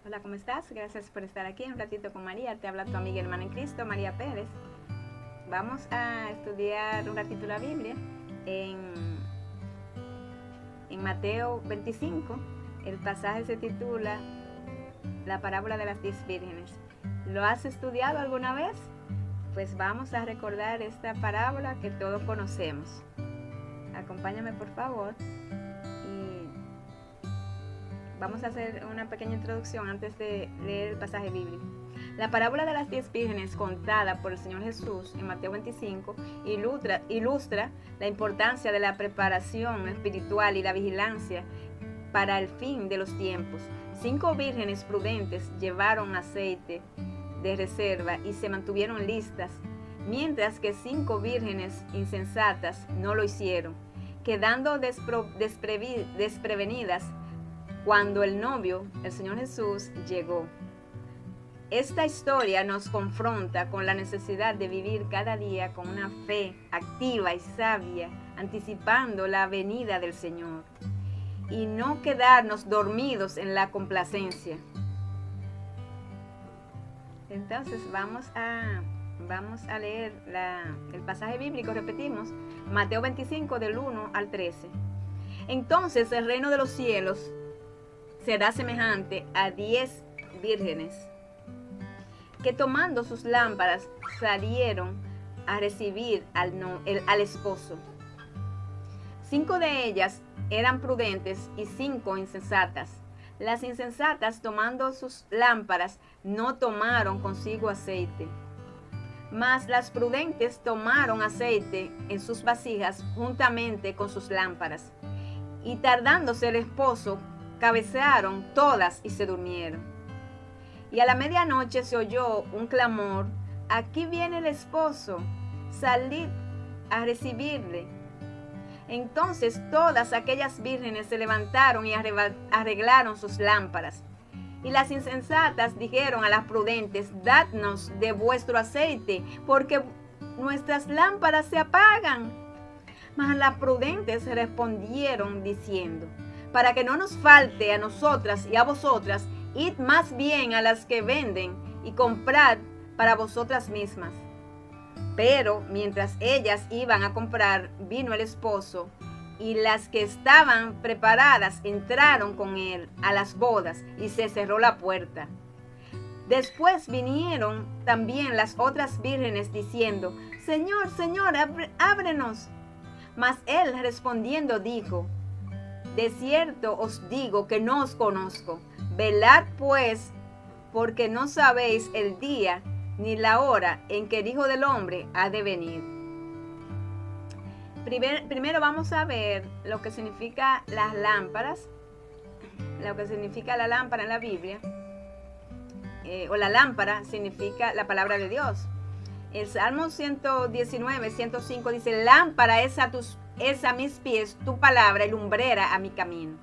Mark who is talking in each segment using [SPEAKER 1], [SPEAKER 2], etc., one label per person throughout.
[SPEAKER 1] Hola, ¿cómo estás? Gracias por estar aquí un ratito con María. Te habla tu amiga hermana en Cristo, María Pérez. Vamos a estudiar un ratito la Biblia en, en Mateo 25. El pasaje se titula La parábola de las 10 vírgenes. ¿Lo has estudiado alguna vez? Pues vamos a recordar esta parábola que todos conocemos. Acompáñame, por favor. Vamos a hacer una pequeña introducción antes de leer el pasaje bíblico. La parábola de las 10 vírgenes contada por el Señor Jesús en Mateo 25 ilustra la importancia de la preparación espiritual y la vigilancia para el fin de los tiempos. 5 vírgenes prudentes llevaron aceite de reserva y se mantuvieron listas, mientras que 5 vírgenes insensatas no lo hicieron, quedando desprevenidas cuando el novio, el Señor Jesús, llegó. Esta historia nos confronta con la necesidad de vivir cada día con una fe activa y sabia, anticipando la venida del Señor, y no quedarnos dormidos en la complacencia. Entonces vamos a leer el pasaje bíblico, repetimos, Mateo 25 del 1 al 13. Entonces el reino de los cielos será semejante a 10 vírgenes que tomando sus lámparas salieron a recibir al esposo. 5 de ellas eran prudentes y 5 insensatas. Las insensatas, tomando sus lámparas, no tomaron consigo aceite. Mas las prudentes tomaron aceite en sus vasijas juntamente con sus lámparas. Y tardándose el esposo, cabecearon todas y se durmieron. Y a la medianoche se oyó un clamor: aquí viene el esposo, salid a recibirle. Entonces todas aquellas vírgenes se levantaron y arreglaron sus lámparas. Y las insensatas dijeron a las prudentes: dadnos de vuestro aceite, porque nuestras lámparas se apagan. Mas las prudentes respondieron diciendo: para que no nos falte a nosotras y a vosotras, id más bien a las que venden y comprad para vosotras mismas. Pero mientras ellas iban a comprar, vino el esposo, y las que estaban preparadas entraron con él a las bodas, y se cerró la puerta. Después vinieron también las otras vírgenes diciendo: Señor, Señor, ábrenos. Mas él respondiendo dijo: de cierto os digo que no os conozco. Velad pues, porque no sabéis el día ni la hora en que el Hijo del Hombre ha de venir. Primero vamos a ver lo que significa las lámparas, lo que significa la lámpara en la Biblia, o la lámpara significa la palabra de Dios. El Salmo 119, 105 dice: lámpara es a mis pies tu palabra y lumbrera a mi camino.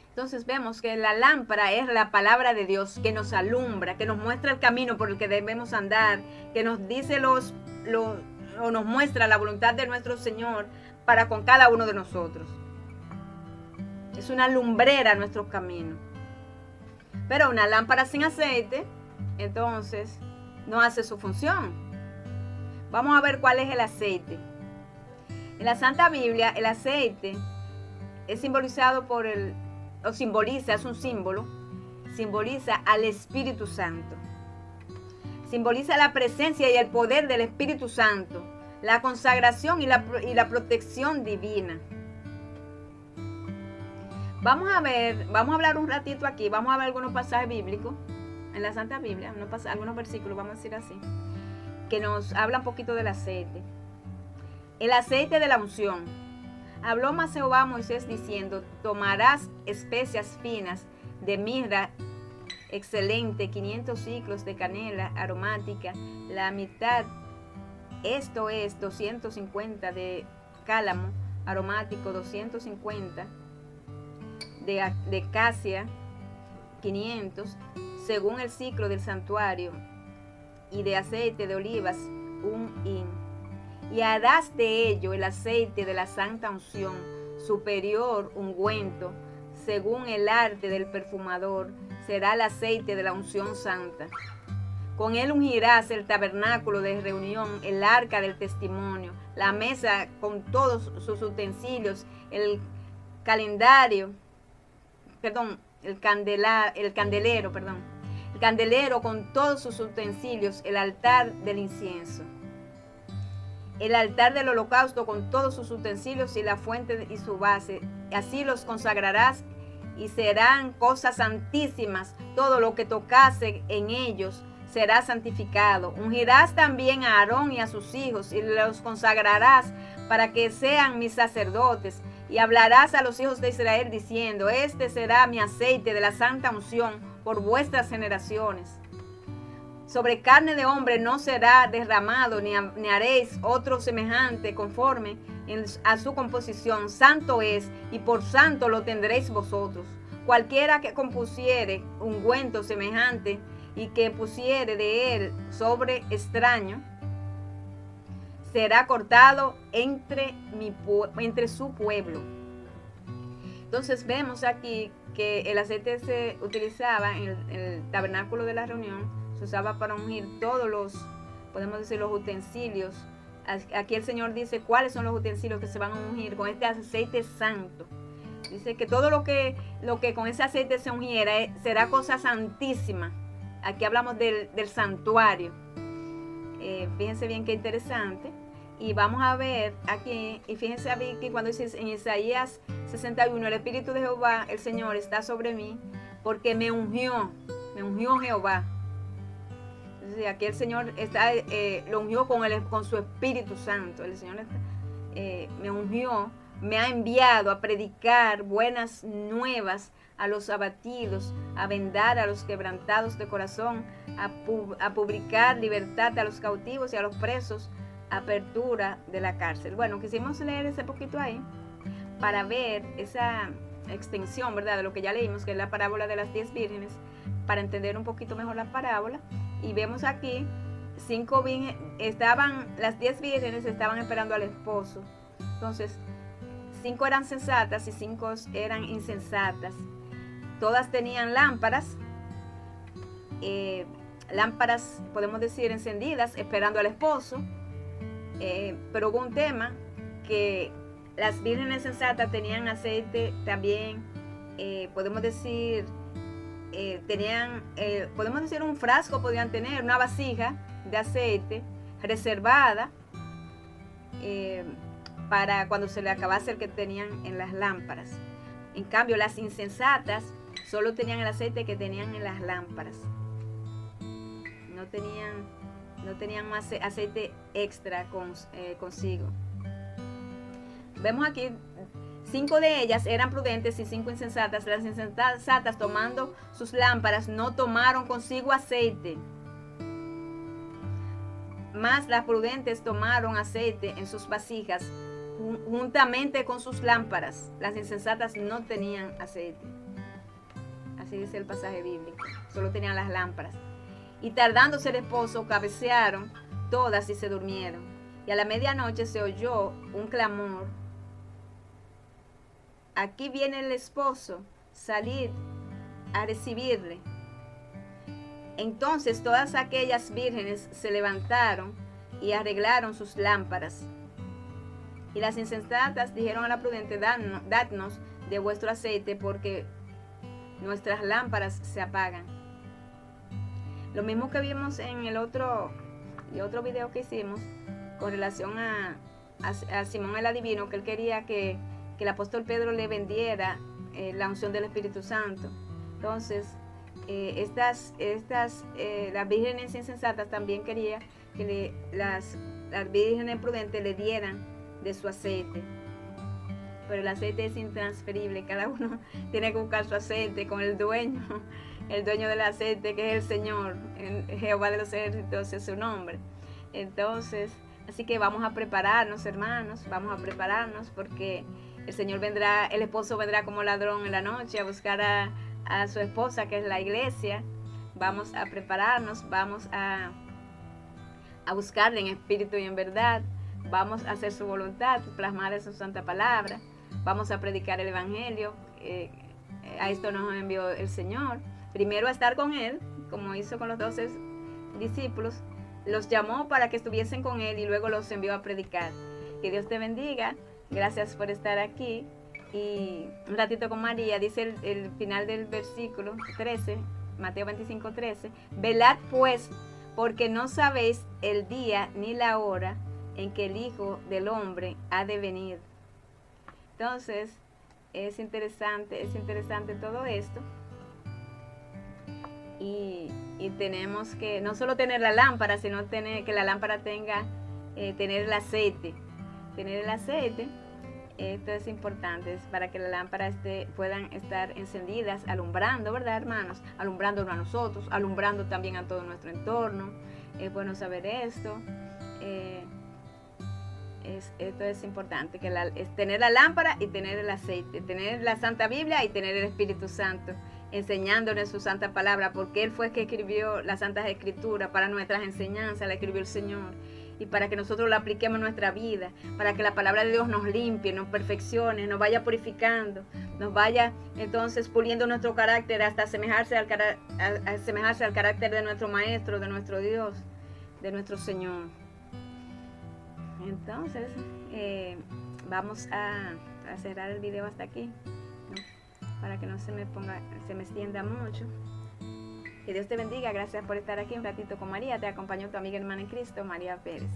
[SPEAKER 1] Entonces vemos que la lámpara es la palabra de Dios que nos alumbra, que nos muestra el camino por el que debemos andar, que nos dice o nos muestra la voluntad de nuestro Señor para con cada uno de nosotros. Es una lumbrera a nuestro camino. Pero una lámpara sin aceite, entonces, no hace su función. Vamos a ver cuál es el aceite. En la Santa Biblia, el aceite es simbolizado es un símbolo, simboliza al Espíritu Santo. Simboliza la presencia y el poder del Espíritu Santo, la consagración y la protección divina. Vamos a hablar un ratito aquí, vamos a ver algunos pasajes bíblicos en la Santa Biblia, algunos versículos, vamos a decir así, que nos hablan un poquito del aceite. El aceite de la unción. Habló más Jehová a Moisés diciendo: tomarás especias finas de mirra excelente, 500 ciclos de canela aromática, la mitad, esto es 250 de cálamo aromático, 250 de casia, 500, según el ciclo del santuario, y de aceite de olivas, 1 hin. Y harás de ello el aceite de la santa unción, superior ungüento, según el arte del perfumador, será el aceite de la unción santa. Con él ungirás el tabernáculo de reunión, el arca del testimonio, la mesa con todos sus utensilios, el candelero con todos sus utensilios, el altar del incienso, el altar del holocausto con todos sus utensilios y la fuente y su base. Así los consagrarás y serán cosas santísimas. Todo lo que tocase en ellos será santificado. Ungirás también a Aarón y a sus hijos y los consagrarás para que sean mis sacerdotes. Y hablarás a los hijos de Israel diciendo: este será mi aceite de la santa unción por vuestras generaciones. Sobre carne de hombre no será derramado, ni haréis otro semejante conforme a su composición. Santo es, y por santo lo tendréis vosotros. Cualquiera que compusiere ungüento semejante y que pusiere de él sobre extraño, será cortado entre su pueblo. Entonces vemos aquí que el aceite se utilizaba en el tabernáculo de la reunión. Se usaba para ungir todos los, podemos decir, los utensilios. Aquí el Señor dice cuáles son los utensilios que se van a ungir con este aceite santo. Dice que todo lo que con ese aceite se ungiera será cosa santísima. Aquí hablamos del santuario. Fíjense bien qué interesante. Y vamos a ver aquí, y fíjense aquí cuando dice en Isaías 61, el Espíritu de Jehová, el Señor, está sobre mí, porque me ungió Jehová. Entonces, aquí el Señor lo ungió con su Espíritu Santo. El Señor me ungió, me ha enviado a predicar buenas nuevas a los abatidos, a vendar a los quebrantados de corazón, a publicar libertad a los cautivos y a los presos, apertura de la cárcel. Bueno, quisimos leer ese poquito ahí para ver esa extensión, ¿verdad?, de lo que ya leímos, que es la parábola de las 10 vírgenes, para entender un poquito mejor la parábola. Y vemos aquí, las 10 vírgenes estaban esperando al esposo. Entonces, 5 eran sensatas y 5 eran insensatas. Todas tenían lámparas, podemos decir, encendidas, esperando al esposo. Pero hubo un tema, que las vírgenes sensatas tenían aceite también, podemos decir un frasco, podían tener una vasija de aceite reservada para cuando se le acabase el que tenían en las lámparas. En cambio, las insensatas solo tenían el aceite que tenían en las lámparas. No tenían más aceite extra consigo. Vemos aquí 5 de ellas eran prudentes y 5 insensatas. Las insensatas, tomando sus lámparas, no tomaron consigo aceite. Mas las prudentes tomaron aceite en sus vasijas juntamente con sus lámparas. Las insensatas no tenían aceite. Así dice el pasaje bíblico. Solo tenían las lámparas. Y tardándose el esposo, cabecearon todas y se durmieron. Y a la medianoche se oyó un clamor: aquí viene el esposo, salid a recibirle. Entonces todas aquellas vírgenes se levantaron y arreglaron sus lámparas. Y las insensatas dijeron a la prudente: dadnos de vuestro aceite, porque nuestras lámparas se apagan. Lo mismo que vimos en el otro video que hicimos con relación a Simón el adivino, que él quería que el apóstol Pedro le vendiera la unción del Espíritu Santo. Entonces, las vírgenes insensatas también quería que las vírgenes prudentes le dieran de su aceite. Pero el aceite es intransferible, cada uno tiene que buscar su aceite con el dueño del aceite, que es el Señor, Jehová de los ejércitos es su nombre. Entonces, así que vamos a prepararnos, hermanos, vamos a prepararnos, porque el Señor vendrá, el esposo vendrá como ladrón en la noche a buscar a su esposa, que es la iglesia. Vamos a prepararnos, vamos a buscarle en espíritu y en verdad, vamos a hacer su voluntad, plasmar en su santa palabra, vamos a predicar el evangelio, a esto nos envió el Señor. Primero a estar con Él, como hizo con los 12 discípulos, los llamó para que estuviesen con Él y luego los envió a predicar. Que Dios te bendiga, gracias por estar aquí. Y un ratito con María, dice el final del versículo 13, Mateo 25, 13, velad pues, porque no sabéis el día ni la hora en que el Hijo del Hombre ha de venir. Entonces, es interesante todo esto. Y tenemos que no solo tener la lámpara, sino que la lámpara tenga, tener el aceite. Tener el aceite, esto es importante, es para que la lámpara puedan estar encendidas, alumbrando, ¿verdad, hermanos? Alumbrándonos a nosotros, alumbrando también a todo nuestro entorno. Es bueno saber esto. Esto es importante, que es tener la lámpara y tener el aceite, tener la Santa Biblia y tener el Espíritu Santo enseñándonos su santa palabra, porque Él fue el que escribió las santas escrituras para nuestras enseñanzas, la escribió el Señor, y para que nosotros la apliquemos en nuestra vida, para que la palabra de Dios nos limpie, nos perfeccione, nos vaya purificando, nos vaya entonces puliendo nuestro carácter hasta asemejarse al carácter de nuestro Maestro, de nuestro Dios, de nuestro Señor. Entonces, vamos a cerrar el video hasta aquí, ¿no? Para que no se me extienda mucho. Que Dios te bendiga, gracias por estar aquí un ratito con María. Te acompañó tu amiga hermana en Cristo, María Pérez.